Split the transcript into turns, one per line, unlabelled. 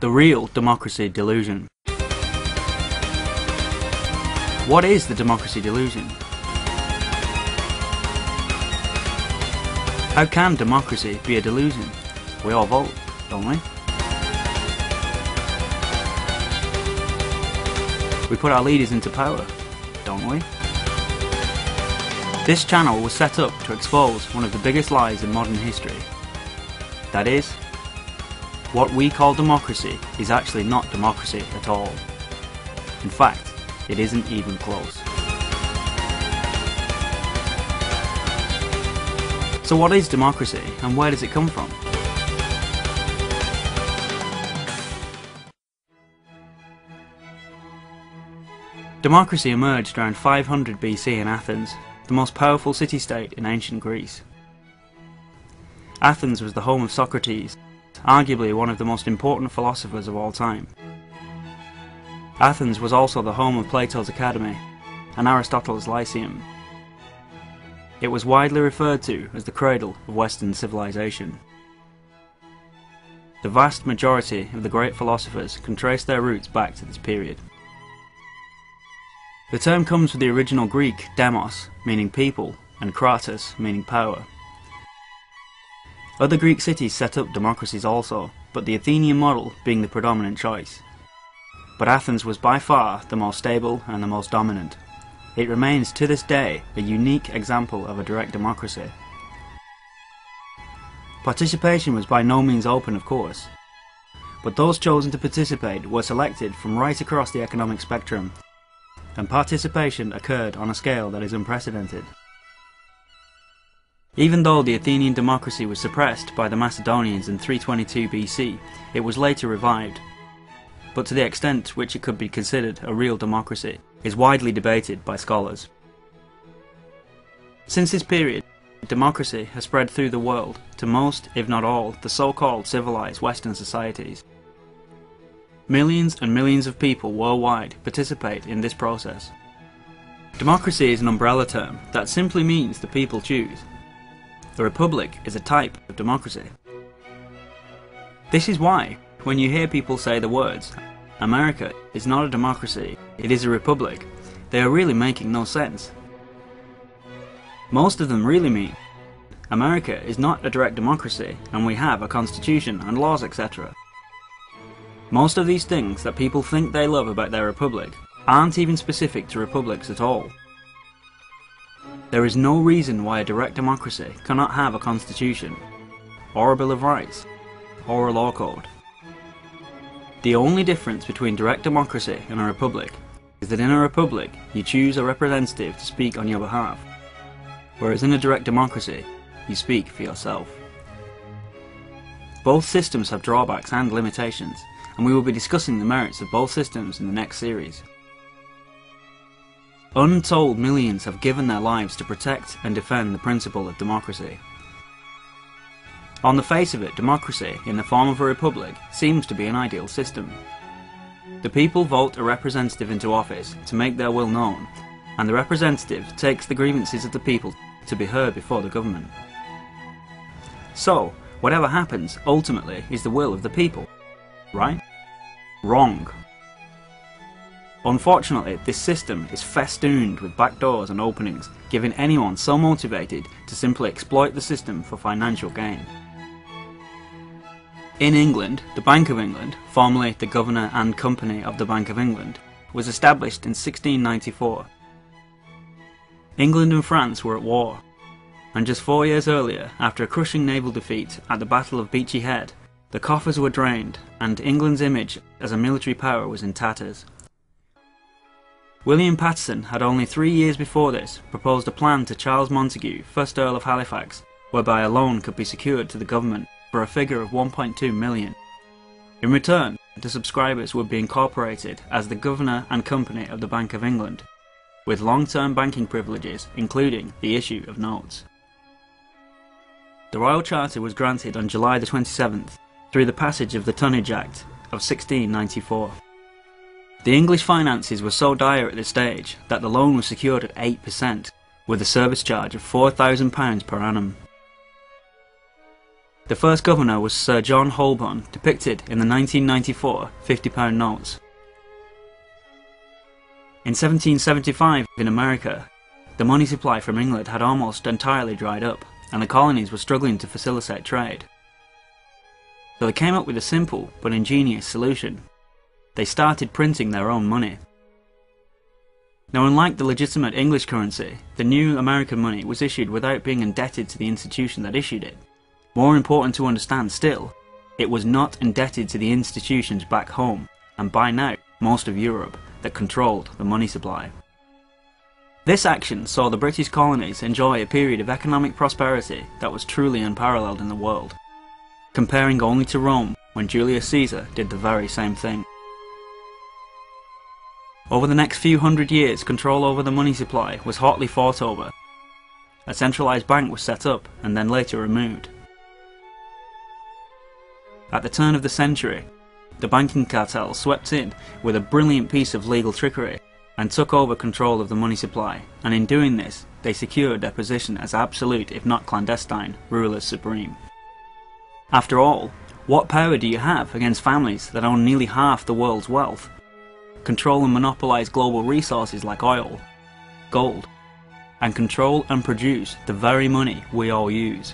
The real democracy delusion. What is the democracy delusion? How can democracy be a delusion? We all vote, don't we? We put our leaders into power, don't we? This channel was set up to expose one of the biggest lies in modern history. That is, what we call democracy is actually not democracy at all. In fact, it isn't even close. So what is democracy and where does it come from? Democracy emerged around 500 BC in Athens, the most powerful city-state in ancient Greece. Athens was the home of Socrates, arguably one of the most important philosophers of all time. Athens was also the home of Plato's Academy and Aristotle's Lyceum. It was widely referred to as the cradle of Western civilization. The vast majority of the great philosophers can trace their roots back to this period. The term comes from the original Greek demos, meaning people, and kratos, meaning power. Other Greek cities set up democracies also, but the Athenian model being the predominant choice. But Athens was by far the most stable and the most dominant. It remains to this day a unique example of a direct democracy. Participation was by no means open, of course, but those chosen to participate were selected from right across the economic spectrum, and participation occurred on a scale that is unprecedented. Even though the Athenian democracy was suppressed by the Macedonians in 322 BC, it was later revived, but to the extent to which it could be considered a real democracy is widely debated by scholars. Since this period, democracy has spread through the world to most, if not all, the so-called civilized Western societies. Millions and millions of people worldwide participate in this process. Democracy is an umbrella term that simply means the people choose. The republic is a type of democracy. This is why, when you hear people say the words, "America is not a democracy, it is a republic," they are really making no sense. Most of them really mean, America is not a direct democracy and we have a constitution and laws, etc. Most of these things that people think they love about their republic aren't even specific to republics at all. There is no reason why a direct democracy cannot have a constitution, or a Bill of Rights, or a law code. The only difference between direct democracy and a republic is that in a republic you choose a representative to speak on your behalf, whereas in a direct democracy you speak for yourself. Both systems have drawbacks and limitations, and we will be discussing the merits of both systems in the next series. Untold millions have given their lives to protect and defend the principle of democracy. On the face of it, democracy, in the form of a republic, seems to be an ideal system. The people vote a representative into office to make their will known, and the representative takes the grievances of the people to be heard before the government. So, whatever happens, ultimately, is the will of the people. Right? Wrong. Unfortunately, this system is festooned with backdoors and openings, giving anyone so motivated to simply exploit the system for financial gain. In England, the Bank of England, formerly the Governor and Company of the Bank of England, was established in 1694. England and France were at war, and just 4 years earlier, after a crushing naval defeat at the Battle of Beachy Head, the coffers were drained, and England's image as a military power was in tatters. William Paterson had only 3 years before this proposed a plan to Charles Montague, 1st Earl of Halifax, whereby a loan could be secured to the government for a figure of 1.2 million. In return, the subscribers would be incorporated as the Governor and Company of the Bank of England, with long-term banking privileges, including the issue of notes. The Royal Charter was granted on July the 27th, through the passage of the Tonnage Act of 1694. The English finances were so dire at this stage that the loan was secured at 8%, with a service charge of £4,000 per annum. The first governor was Sir John Holborn, depicted in the 1994 £50 notes. In 1775 in America, the money supply from England had almost entirely dried up, and the colonies were struggling to facilitate trade. So they came up with a simple but ingenious solution. They started printing their own money. Now, unlike the legitimate English currency, the new American money was issued without being indebted to the institution that issued it. More important to understand still, it was not indebted to the institutions back home, and by now most of Europe, that controlled the money supply. This action saw the British colonies enjoy a period of economic prosperity that was truly unparalleled in the world, comparing only to Rome when Julius Caesar did the very same thing. Over the next few hundred years, control over the money supply was hotly fought over. A centralised bank was set up and then later removed. At the turn of the century, the banking cartel swept in with a brilliant piece of legal trickery and took over control of the money supply, and in doing this, they secured their position as absolute, if not clandestine, rulers supreme. After all, what power do you have against families that own nearly half the world's wealth, control and monopolise global resources like oil, gold, and control and produce the very money we all use?